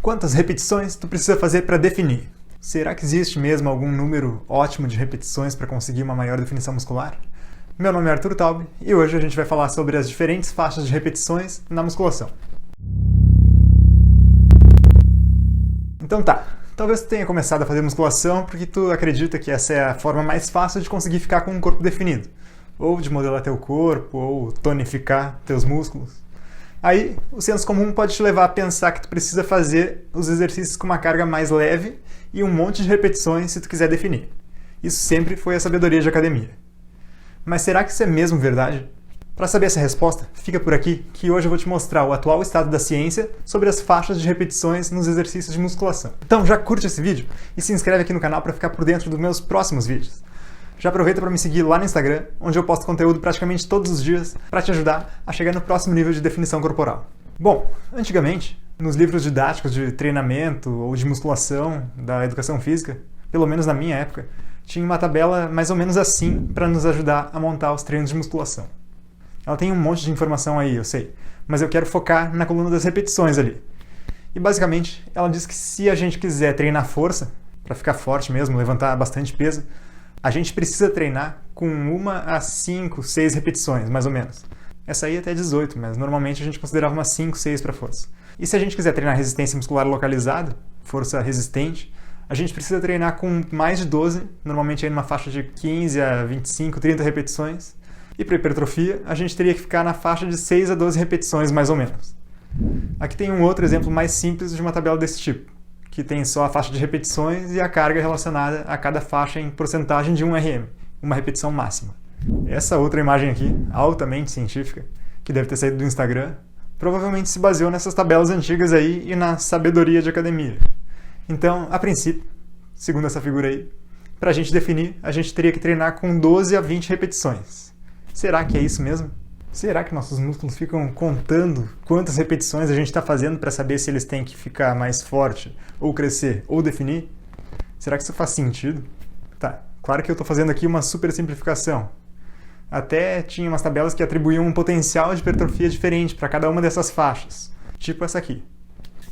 Quantas repetições tu precisa fazer para definir? Será que existe mesmo algum número ótimo de repetições para conseguir uma maior definição muscular? Meu nome é Arthur Taub e hoje a gente vai falar sobre as diferentes faixas de repetições na musculação. Então tá, talvez tu tenha começado a fazer musculação porque tu acredita que essa é a forma mais fácil de conseguir ficar com um corpo definido, ou de modelar teu corpo, ou tonificar teus músculos. Aí, o senso comum pode te levar a pensar que tu precisa fazer os exercícios com uma carga mais leve e um monte de repetições se tu quiser definir. Isso sempre foi a sabedoria de academia. Mas será que isso é mesmo verdade? Para saber essa resposta, fica por aqui que hoje eu vou te mostrar o atual estado da ciência sobre as faixas de repetições nos exercícios de musculação. Então já curte esse vídeo e se inscreve aqui no canal para ficar por dentro dos meus próximos vídeos. Já aproveita para me seguir lá no Instagram, onde eu posto conteúdo praticamente todos os dias para te ajudar a chegar no próximo nível de definição corporal. Bom, antigamente, nos livros didáticos de treinamento ou de musculação da educação física, pelo menos na minha época, tinha uma tabela mais ou menos assim para nos ajudar a montar os treinos de musculação. Ela tem um monte de informação aí, eu sei, mas eu quero focar na coluna das repetições ali. E basicamente, ela diz que se a gente quiser treinar força, para ficar forte mesmo, levantar bastante peso, a gente precisa treinar com 1 a 5, 6 repetições, mais ou menos. Essa aí até 18, mas normalmente a gente considerava umas 5, 6 para força. E se a gente quiser treinar resistência muscular localizada, força resistente, a gente precisa treinar com mais de 12, normalmente aí numa faixa de 15 a 25, 30 repetições. E para hipertrofia, a gente teria que ficar na faixa de 6 a 12 repetições, mais ou menos. Aqui tem um outro exemplo mais simples de uma tabela desse tipo, que tem só a faixa de repetições e a carga relacionada a cada faixa em porcentagem de 1 RM, uma repetição máxima. Essa outra imagem aqui, altamente científica, que deve ter saído do Instagram, provavelmente se baseou nessas tabelas antigas aí e na sabedoria de academia. Então, a princípio, segundo essa figura aí, para a gente definir, a gente teria que treinar com 12 a 20 repetições. Será que é isso mesmo? Será que nossos músculos ficam contando quantas repetições a gente está fazendo para saber se eles têm que ficar mais forte, ou crescer, ou definir? Será que isso faz sentido? Tá, claro que eu estou fazendo aqui uma super simplificação. Até tinha umas tabelas que atribuíam um potencial de hipertrofia diferente para cada uma dessas faixas, tipo essa aqui.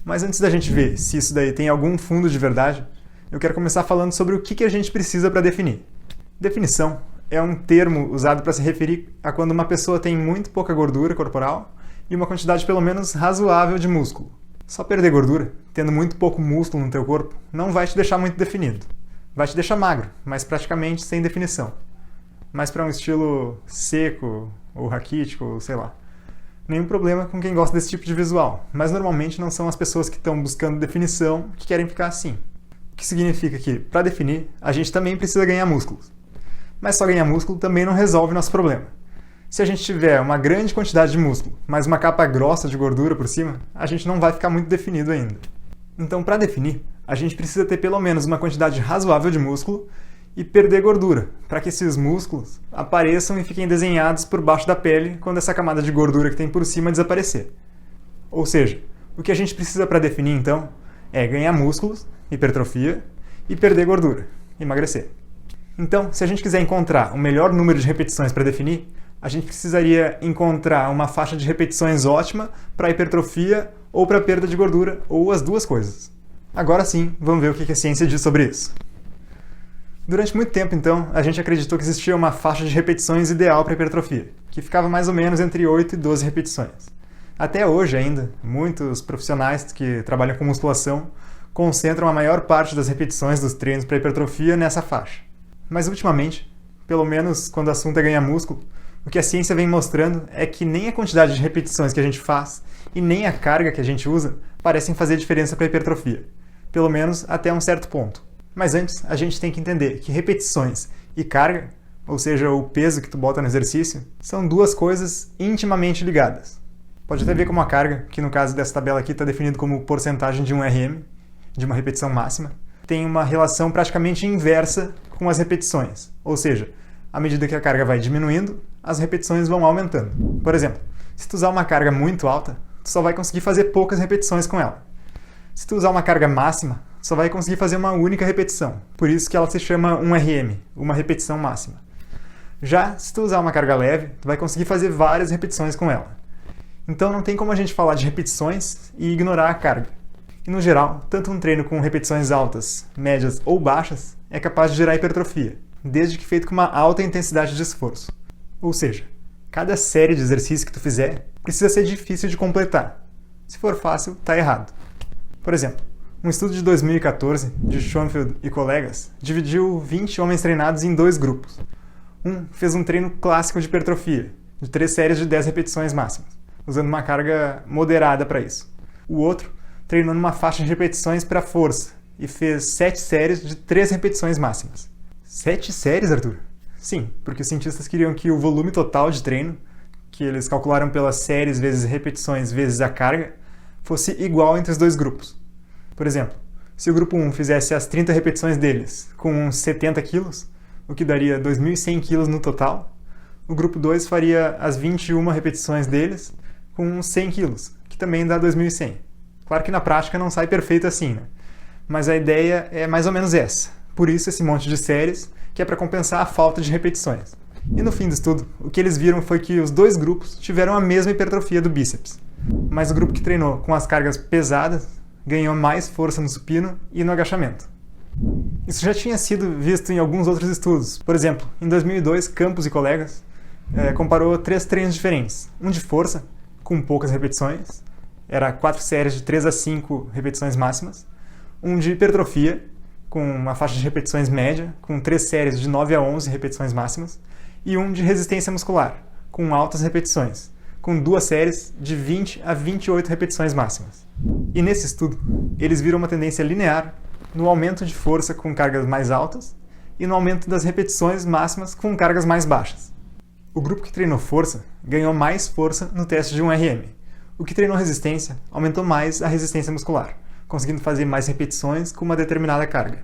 Mas antes da gente ver se isso daí tem algum fundo de verdade, eu quero começar falando sobre o que a gente precisa para definir. Definição é um termo usado para se referir a quando uma pessoa tem muito pouca gordura corporal e uma quantidade pelo menos razoável de músculo. Só perder gordura, tendo muito pouco músculo no teu corpo, não vai te deixar muito definido. Vai te deixar magro, mas praticamente sem definição. Mais para um estilo seco, ou raquítico, ou sei lá. Nenhum problema com quem gosta desse tipo de visual, mas normalmente não são as pessoas que estão buscando definição que querem ficar assim. O que significa que, para definir, a gente também precisa ganhar músculos. Mas só ganhar músculo também não resolve nosso problema. Se a gente tiver uma grande quantidade de músculo, mas uma capa grossa de gordura por cima, a gente não vai ficar muito definido ainda. Então, para definir, a gente precisa ter pelo menos uma quantidade razoável de músculo e perder gordura, para que esses músculos apareçam e fiquem desenhados por baixo da pele quando essa camada de gordura que tem por cima desaparecer. Ou seja, o que a gente precisa para definir, então, é ganhar músculos, hipertrofia, e perder gordura, emagrecer. Então, se a gente quiser encontrar o melhor número de repetições para definir, a gente precisaria encontrar uma faixa de repetições ótima para hipertrofia ou para perda de gordura, ou as duas coisas. Agora sim, vamos ver o que a ciência diz sobre isso. Durante muito tempo, então, a gente acreditou que existia uma faixa de repetições ideal para hipertrofia, que ficava mais ou menos entre 8 e 12 repetições. Até hoje ainda, muitos profissionais que trabalham com musculação concentram a maior parte das repetições dos treinos para hipertrofia nessa faixa. Mas ultimamente, pelo menos quando o assunto é ganhar músculo, o que a ciência vem mostrando é que nem a quantidade de repetições que a gente faz e nem a carga que a gente usa parecem fazer diferença para a hipertrofia, pelo menos até um certo ponto. Mas antes, a gente tem que entender que repetições e carga, ou seja, o peso que tu bota no exercício, são duas coisas intimamente ligadas. Pode até ver como a carga, que no caso dessa tabela aqui está definido como porcentagem de 1 RM, de uma repetição máxima, tem uma relação praticamente inversa com as repetições. Ou seja, à medida que a carga vai diminuindo, as repetições vão aumentando. Por exemplo, se tu usar uma carga muito alta, tu só vai conseguir fazer poucas repetições com ela. Se tu usar uma carga máxima, tu só vai conseguir fazer uma única repetição. Por isso que ela se chama 1 RM, uma repetição máxima. Já se tu usar uma carga leve, tu vai conseguir fazer várias repetições com ela. Então não tem como a gente falar de repetições e ignorar a carga. E no geral, tanto um treino com repetições altas, médias ou baixas é capaz de gerar hipertrofia, desde que feito com uma alta intensidade de esforço. Ou seja, cada série de exercícios que tu fizer precisa ser difícil de completar. Se for fácil, tá errado. Por exemplo, um estudo de 2014, de Schoenfeld e colegas, dividiu 20 homens treinados em 2 grupos. Um fez um treino clássico de hipertrofia, de 3 séries de 10 repetições máximas, usando uma carga moderada para isso. O outro treinou numa faixa de repetições para força e fez 7 séries de 3 repetições máximas. 7 séries, Arthur? Sim, porque os cientistas queriam que o volume total de treino, que eles calcularam pelas séries vezes repetições vezes a carga, fosse igual entre os 2 grupos. Por exemplo, se o grupo 1 fizesse as 30 repetições deles com uns 70 quilos, o que daria 2.100 quilos no total, o grupo 2 faria as 21 repetições deles com uns 100 quilos, que também dá 2.100. Claro que na prática não sai perfeito assim, né? Mas a ideia é mais ou menos essa. Por isso esse monte de séries, que é para compensar a falta de repetições. E no fim do estudo, o que eles viram foi que os 2 grupos tiveram a mesma hipertrofia do bíceps. Mas o grupo que treinou com as cargas pesadas ganhou mais força no supino e no agachamento. Isso já tinha sido visto em alguns outros estudos. Por exemplo, em 2002, Campos e colegas comparou 3 treinos diferentes. Um de força, com poucas repetições, era 4 séries de 3 a 5 repetições máximas. Um de hipertrofia, com uma faixa de repetições média, com 3 séries de 9 a 11 repetições máximas. E um de resistência muscular, com altas repetições, com 2 séries de 20 a 28 repetições máximas. E nesse estudo, eles viram uma tendência linear no aumento de força com cargas mais altas e no aumento das repetições máximas com cargas mais baixas. O grupo que treinou força ganhou mais força no teste de 1RM. O que treinou resistência aumentou mais a resistência muscular, conseguindo fazer mais repetições com uma determinada carga.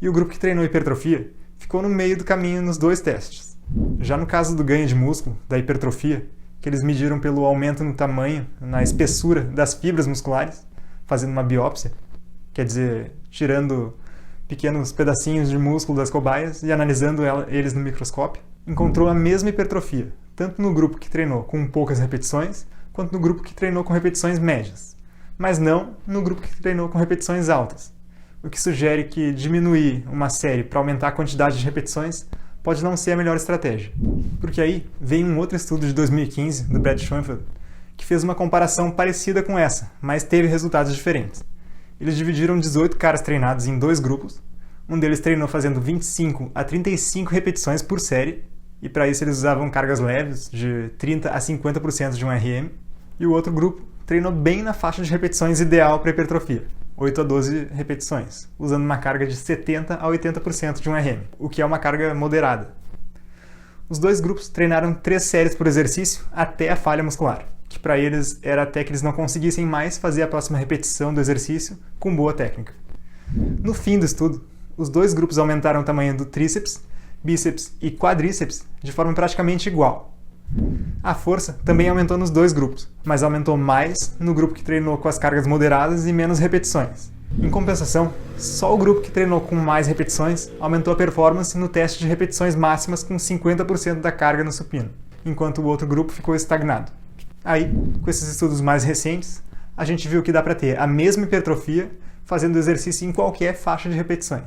E o grupo que treinou hipertrofia ficou no meio do caminho nos 2 testes. Já no caso do ganho de músculo, da hipertrofia, que eles mediram pelo aumento no tamanho, na espessura das fibras musculares, fazendo uma biópsia, quer dizer, tirando pequenos pedacinhos de músculo das cobaias e analisando eles no microscópio, encontrou a mesma hipertrofia, tanto no grupo que treinou com poucas repetições, quanto no grupo que treinou com repetições médias, mas não no grupo que treinou com repetições altas, o que sugere que diminuir uma série para aumentar a quantidade de repetições pode não ser a melhor estratégia. Porque aí vem um outro estudo de 2015, do Brad Schoenfeld, que fez uma comparação parecida com essa, mas teve resultados diferentes. Eles dividiram 18 caras treinados em 2 grupos. Um deles treinou fazendo 25 a 35 repetições por série, e para isso eles usavam cargas leves, de 30 a 50% de 1RM. E o outro grupo treinou bem na faixa de repetições ideal para hipertrofia, 8 a 12 repetições, usando uma carga de 70 a 80% de 1RM, o que é uma carga moderada. Os 2 grupos treinaram 3 séries por exercício até a falha muscular, que para eles era até que eles não conseguissem mais fazer a próxima repetição do exercício com boa técnica. No fim do estudo, os 2 grupos aumentaram o tamanho do tríceps, bíceps e quadríceps de forma praticamente igual. A força também aumentou nos 2 grupos, mas aumentou mais no grupo que treinou com as cargas moderadas e menos repetições. Em compensação, só o grupo que treinou com mais repetições aumentou a performance no teste de repetições máximas com 50% da carga no supino, enquanto o outro grupo ficou estagnado. Aí, com esses estudos mais recentes, a gente viu que dá para ter a mesma hipertrofia fazendo exercício em qualquer faixa de repetições.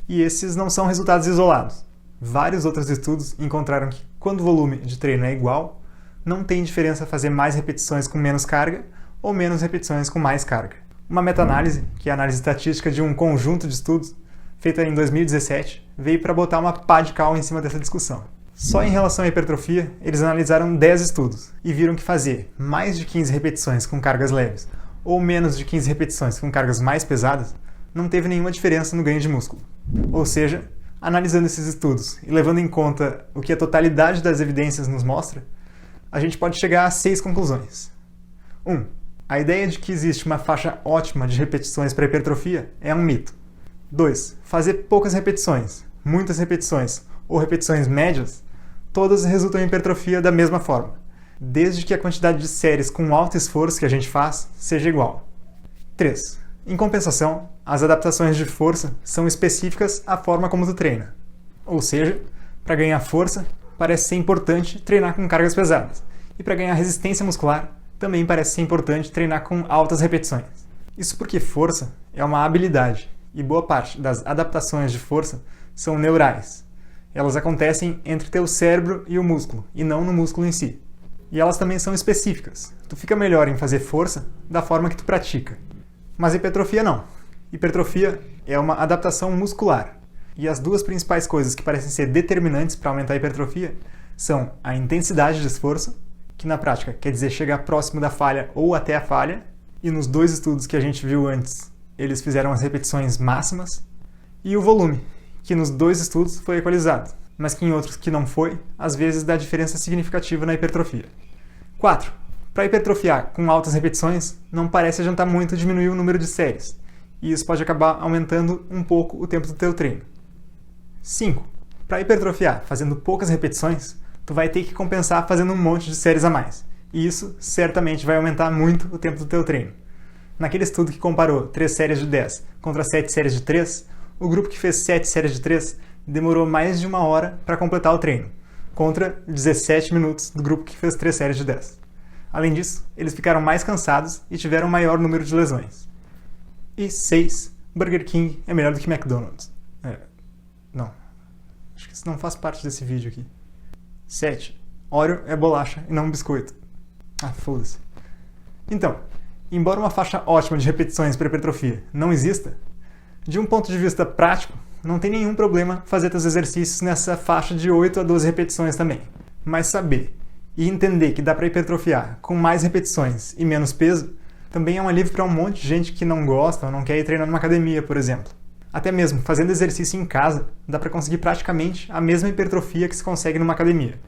E esses não são resultados isolados. Vários outros estudos encontraram que, quando o volume de treino é igual, não tem diferença fazer mais repetições com menos carga ou menos repetições com mais carga. Uma meta-análise, que é a análise estatística de um conjunto de estudos, feita em 2017, veio para botar uma pá de cal em cima dessa discussão. Só em relação à hipertrofia, eles analisaram 10 estudos e viram que fazer mais de 15 repetições com cargas leves ou menos de 15 repetições com cargas mais pesadas não teve nenhuma diferença no ganho de músculo. Ou seja, analisando esses estudos e levando em conta o que a totalidade das evidências nos mostra, a gente pode chegar a 6 conclusões. 1. A ideia de que existe uma faixa ótima de repetições para hipertrofia é um mito. 2. Fazer poucas repetições, muitas repetições ou repetições médias, todas resultam em hipertrofia da mesma forma, desde que a quantidade de séries com alto esforço que a gente faz seja igual. 3. Em compensação, as adaptações de força são específicas à forma como tu treina. Ou seja, para ganhar força, parece ser importante treinar com cargas pesadas. E para ganhar resistência muscular, também parece ser importante treinar com altas repetições. Isso porque força é uma habilidade, e boa parte das adaptações de força são neurais. Elas acontecem entre teu cérebro e o músculo, e não no músculo em si. E elas também são específicas. Tu fica melhor em fazer força da forma que tu pratica. Mas hipertrofia não. Hipertrofia é uma adaptação muscular. E as duas principais coisas que parecem ser determinantes para aumentar a hipertrofia são a intensidade de esforço, que na prática quer dizer chegar próximo da falha ou até a falha, e nos dois estudos que a gente viu antes, eles fizeram as repetições máximas, e o volume, que nos dois estudos foi equalizado, mas que em outros que não foi, às vezes dá diferença significativa na hipertrofia. 4. Para hipertrofiar com altas repetições, não parece adiantar muito diminuir o número de séries, e isso pode acabar aumentando um pouco o tempo do teu treino. 5. Para hipertrofiar fazendo poucas repetições, tu vai ter que compensar fazendo um monte de séries a mais, e isso certamente vai aumentar muito o tempo do teu treino. Naquele estudo que comparou 3 séries de 10 contra 7 séries de 3, o grupo que fez 7 séries de 3 demorou mais de 1 hora para completar o treino, contra 17 minutos do grupo que fez 3 séries de 10. Além disso, eles ficaram mais cansados e tiveram maior número de lesões. E 6. Burger King é melhor do que McDonald's. Não. Acho que isso não faz parte desse vídeo aqui. 7. Oreo é bolacha e não um biscoito. Foda-se. Então, embora uma faixa ótima de repetições para hipertrofia não exista, de um ponto de vista prático, não tem nenhum problema fazer teus exercícios nessa faixa de 8 a 12 repetições também. Mas saber e entender que dá para hipertrofiar com mais repetições e menos peso também é um alívio para um monte de gente que não gosta ou não quer ir treinar numa academia, por exemplo. Até mesmo fazendo exercício em casa, dá para conseguir praticamente a mesma hipertrofia que se consegue numa academia.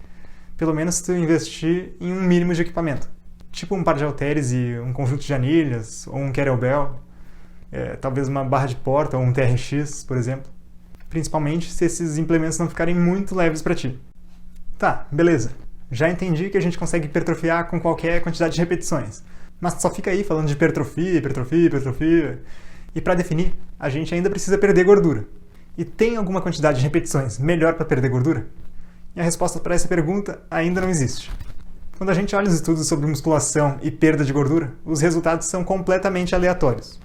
Pelo menos se tu investir em um mínimo de equipamento. Tipo um par de halteres e um conjunto de anilhas, ou um kettlebell, talvez uma barra de porta ou um TRX, por exemplo. Principalmente se esses implementos não ficarem muito leves para ti. Tá, beleza. Já entendi que a gente consegue hipertrofiar com qualquer quantidade de repetições. Mas só fica aí falando de hipertrofia. E para definir, a gente ainda precisa perder gordura. E tem alguma quantidade de repetições melhor para perder gordura? E a resposta para essa pergunta ainda não existe. Quando a gente olha os estudos sobre musculação e perda de gordura, os resultados são completamente aleatórios.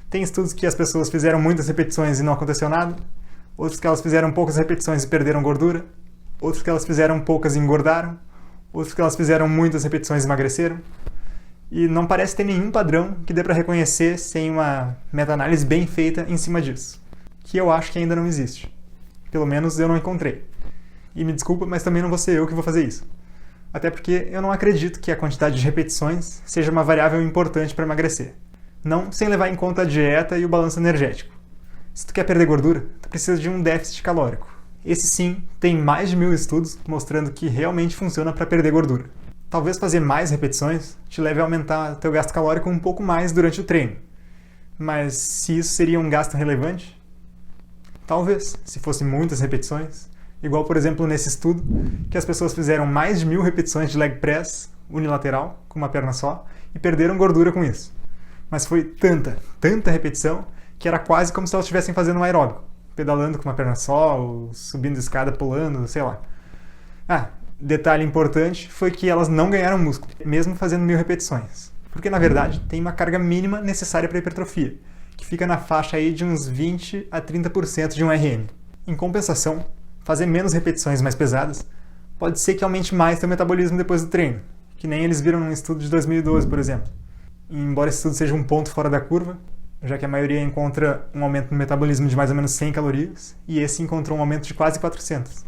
Tem estudos que as pessoas fizeram muitas repetições e não aconteceu nada, outros que elas fizeram poucas repetições e perderam gordura, outros que elas fizeram poucas e engordaram, outros que elas fizeram muitas repetições e emagreceram. E não parece ter nenhum padrão que dê para reconhecer sem uma meta-análise bem feita em cima disso, que eu acho que ainda não existe. Pelo menos eu não encontrei. E me desculpa, mas também não vou ser eu que vou fazer isso. Até porque eu não acredito que a quantidade de repetições seja uma variável importante para emagrecer. Não sem levar em conta a dieta e o balanço energético. Se tu quer perder gordura, tu precisa de um déficit calórico. Esse sim, tem mais de 1000 estudos mostrando que realmente funciona para perder gordura. Talvez fazer mais repetições te leve a aumentar teu gasto calórico um pouco mais durante o treino. Mas se isso seria um gasto relevante? Talvez, se fossem muitas repetições. Igual, por exemplo, nesse estudo, que as pessoas fizeram mais de 1000 repetições de leg press unilateral, com uma perna só, e perderam gordura com isso. Mas foi tanta repetição, que era quase como se elas estivessem fazendo um aeróbico, pedalando com uma perna só, ou subindo escada, pulando, sei lá. Detalhe importante foi que elas não ganharam músculo, mesmo fazendo 1000 repetições. Porque, na verdade, tem uma carga mínima necessária para a hipertrofia, que fica na faixa aí de uns 20 a 30% de um RM. Em compensação, fazer menos repetições mais pesadas pode ser que aumente mais teu metabolismo depois do treino, que nem eles viram num estudo de 2012, por exemplo. E embora esse estudo seja um ponto fora da curva, já que a maioria encontra um aumento no metabolismo de mais ou menos 100 calorias, e esse encontrou um aumento de quase 400.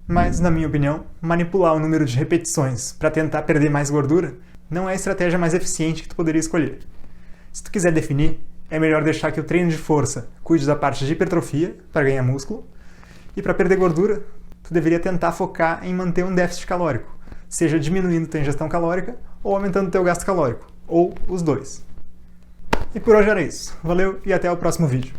Mas, na minha opinião, manipular o número de repetições para tentar perder mais gordura não é a estratégia mais eficiente que tu poderia escolher. Se tu quiser definir, é melhor deixar que o treino de força cuide da parte de hipertrofia, para ganhar músculo, e para perder gordura, tu deveria tentar focar em manter um déficit calórico, seja diminuindo tua ingestão calórica ou aumentando teu gasto calórico, ou os dois. E por hoje era isso. Valeu e até o próximo vídeo.